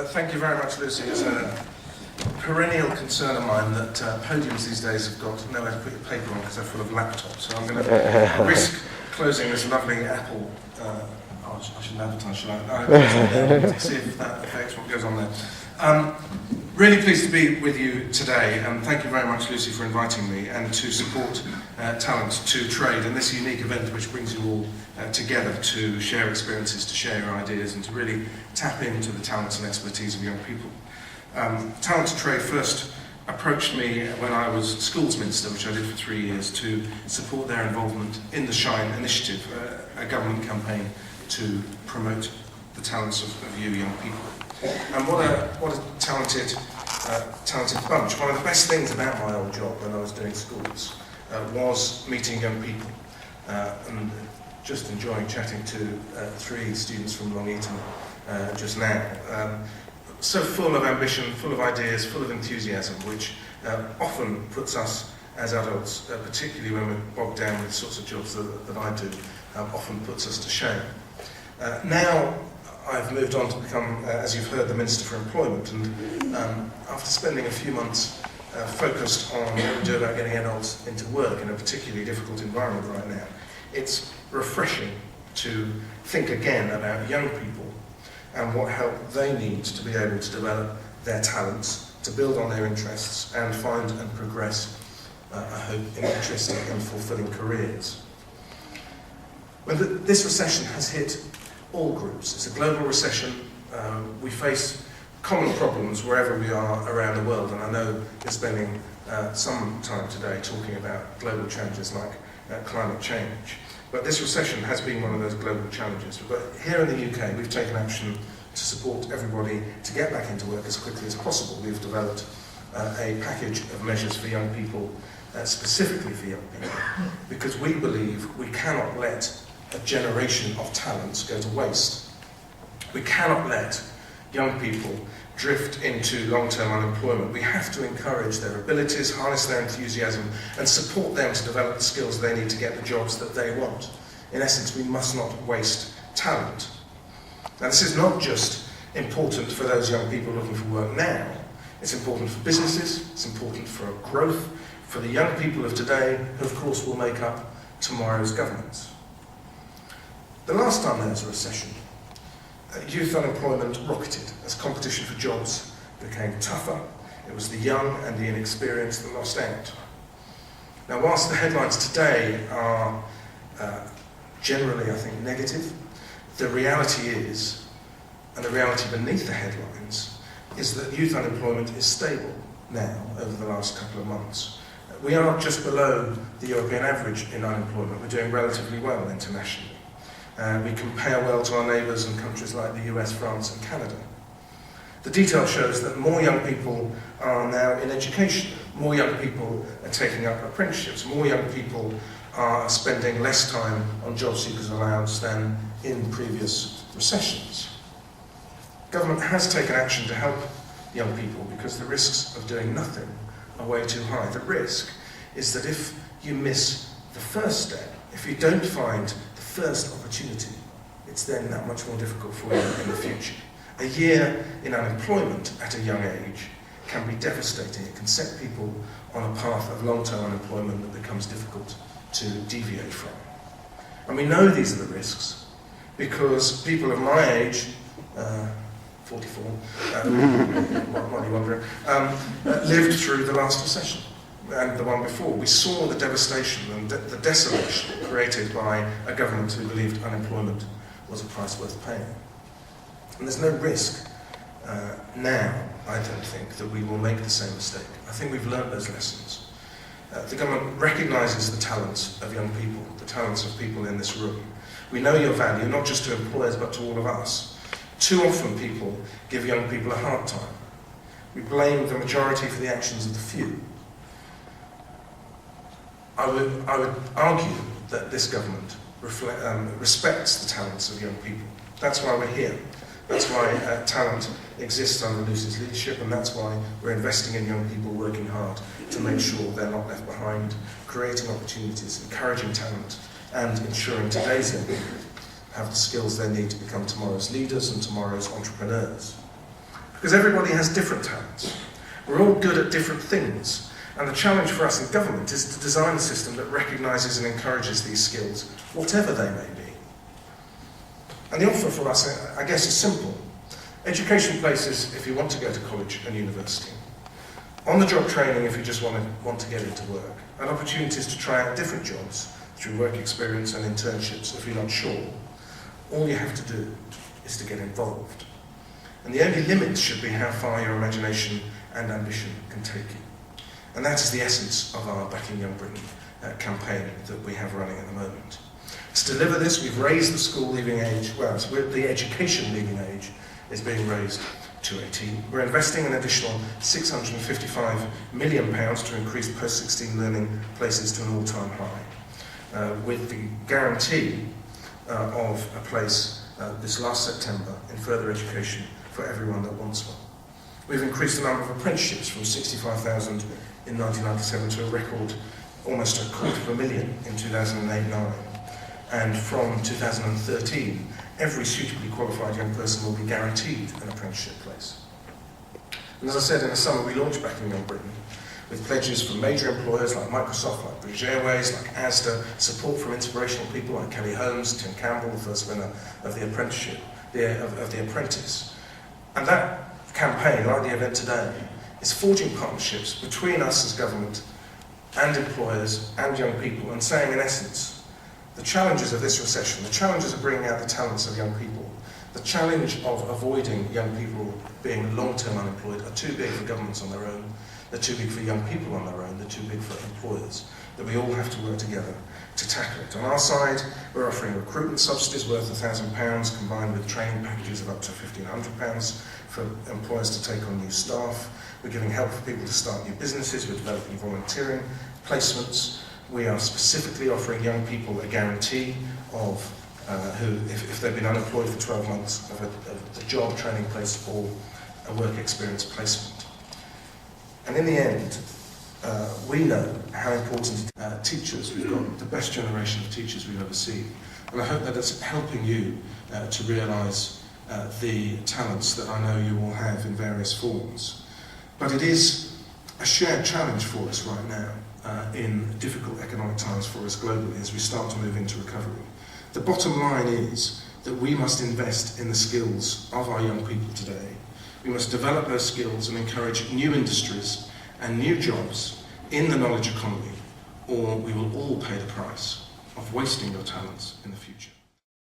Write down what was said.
Thank you very much, Lucy. It's a perennial concern of mine that podiums these days have got nowhere to put your paper on because they're full of laptops. So I'm going to risk closing this lovely Apple. I shouldn't advertise, should I? No, see if that affects what goes on there. Really pleased to be with you today, and thank you very much, Lucy, for inviting me and to support Talent2Trade and this unique event which brings you all together to share experiences, to share your ideas, and to really tap into the talents and expertise of young people. Talent2Trade first approached me when I was Schools Minister, which I did for 3 years, to support their involvement in the SHINE initiative, a government campaign to promote the talents of you young people. And what a talented bunch. One of the best things about my old job when I was doing schools was meeting young people and just enjoying chatting to 3 students from Long Eaton just now. So full of ambition, full of ideas, full of enthusiasm, which often puts us as adults, particularly when we're bogged down with the sorts of jobs that I do, often puts us to shame. Now I've moved on to become, as you've heard, the Minister for Employment, and after spending a few months focused on what we do about getting adults into work in a particularly difficult environment right now, it's refreshing to think again about young people and what help they need to be able to develop their talents, to build on their interests and find and progress, I hope, in interesting and fulfilling careers. Well, this recession has hit all groups. It's a global recession. We face common problems wherever we are around the world, and I know you're spending some time today talking about global challenges like climate change. But this recession has been one of those global challenges. But here in the UK, we've taken action to support everybody to get back into work as quickly as possible. We've developed a package of measures for young people, specifically for young people, because we believe we cannot let a generation of talents go to waste. We cannot let young people drift into long-term unemployment. We have to encourage their abilities, harness their enthusiasm, and support them to develop the skills they need to get the jobs that they want. In essence, we must not waste talent. Now, this is not just important for those young people looking for work now. It's important for businesses, it's important for growth, for the young people of today, who of course will make up tomorrow's governments. The last time there was a recession, youth unemployment rocketed as competition for jobs became tougher. It was the young and the inexperienced that lost out. Now, whilst the headlines today are generally, I think, negative, the reality is, and the reality beneath the headlines, is that youth unemployment is stable now over the last couple of months. We are just below the European average in unemployment. We're doing relatively well internationally. We compare well to our neighbours in countries like the US, France and Canada. The detail shows that more young people are now in education, more young people are taking up apprenticeships, more young people are spending less time on job seekers allowance than in previous recessions. Government has taken action to help young people because the risks of doing nothing are way too high. The risk is that if you miss the first step, if you don't find first opportunity, it's then that much more difficult for you in the future. A year in unemployment at a young age can be devastating. It can set people on a path of long-term unemployment that becomes difficult to deviate from. And we know these are the risks because people of my age, 44, might be wondering, lived through the last recession and the one before. We saw the devastation and the desolation created by a government who believed unemployment was a price worth paying. And there's no risk now, I don't think, that we will make the same mistake. I think we've learned those lessons. The government recognises the talents of young people, the talents of people in this room. We know your value, not just to employers, but to all of us. Too often people give young people a hard time. We blame the majority for the actions of the few. I would argue that this government respects the talents of young people. That's why we're here. That's why talent exists under Lucy's leadership, and that's why we're investing in young people, working hard to make sure they're not left behind, creating opportunities, encouraging talent, and ensuring today's young people have the skills they need to become tomorrow's leaders and tomorrow's entrepreneurs. Because everybody has different talents. We're all good at different things. And the challenge for us in government is to design a system that recognises and encourages these skills, whatever they may be. And the offer for us, I guess, is simple. Education places if you want to go to college and university. On-the-job training if you just want to get into work. And opportunities to try out different jobs through work experience and internships if you're not sure. All you have to do is to get involved. And the only limit should be how far your imagination and ambition can take you. And that is the essence of our Backing Young Britain campaign that we have running at the moment. To deliver this, we've raised the school leaving age, the education leaving age is being raised to 18. We're investing an additional £655 million to increase post-16 learning places to an all-time high, with the guarantee of a place this last September in further education for everyone that wants one. We've increased the number of apprenticeships from 65,000 in 1997 to a record almost 250,000 in 2008-09. And from 2013, every suitably qualified young person will be guaranteed an apprenticeship place. And as I said, in the summer we launched Backing Young Britain with pledges from major employers like Microsoft, like British Airways, like Asda, support from inspirational people like Kelly Holmes, Tim Campbell, the first winner of the apprenticeship, of The Apprentice. And that campaign, like the event today, is forging partnerships between us as government and employers and young people, and saying in essence, the challenges of this recession, the challenges of bringing out the talents of young people, the challenge of avoiding young people being long-term unemployed are too big for governments on their own, they're too big for young people on their own, they're too big for employers, that we all have to work together to tackle it. On our side, we're offering recruitment subsidies worth £1,000 combined with training packages of up to £1,500 for employers to take on new staff. We're giving help for people to start new businesses. We're developing volunteering placements. We are specifically offering young people a guarantee of who, if they've been unemployed for 12 months, of a job, training place or a work experience placement. And in the end, we know how important teachers, we've got the best generation of teachers we've ever seen. And I hope that it's helping you to realise the talents that I know you all have in various forms. But it is a shared challenge for us right now in difficult economic times for us globally as we start to move into recovery. The bottom line is that we must invest in the skills of our young people today. We must develop those skills and encourage new industries and new jobs in the knowledge economy, or we will all pay the price of wasting your talents in the future.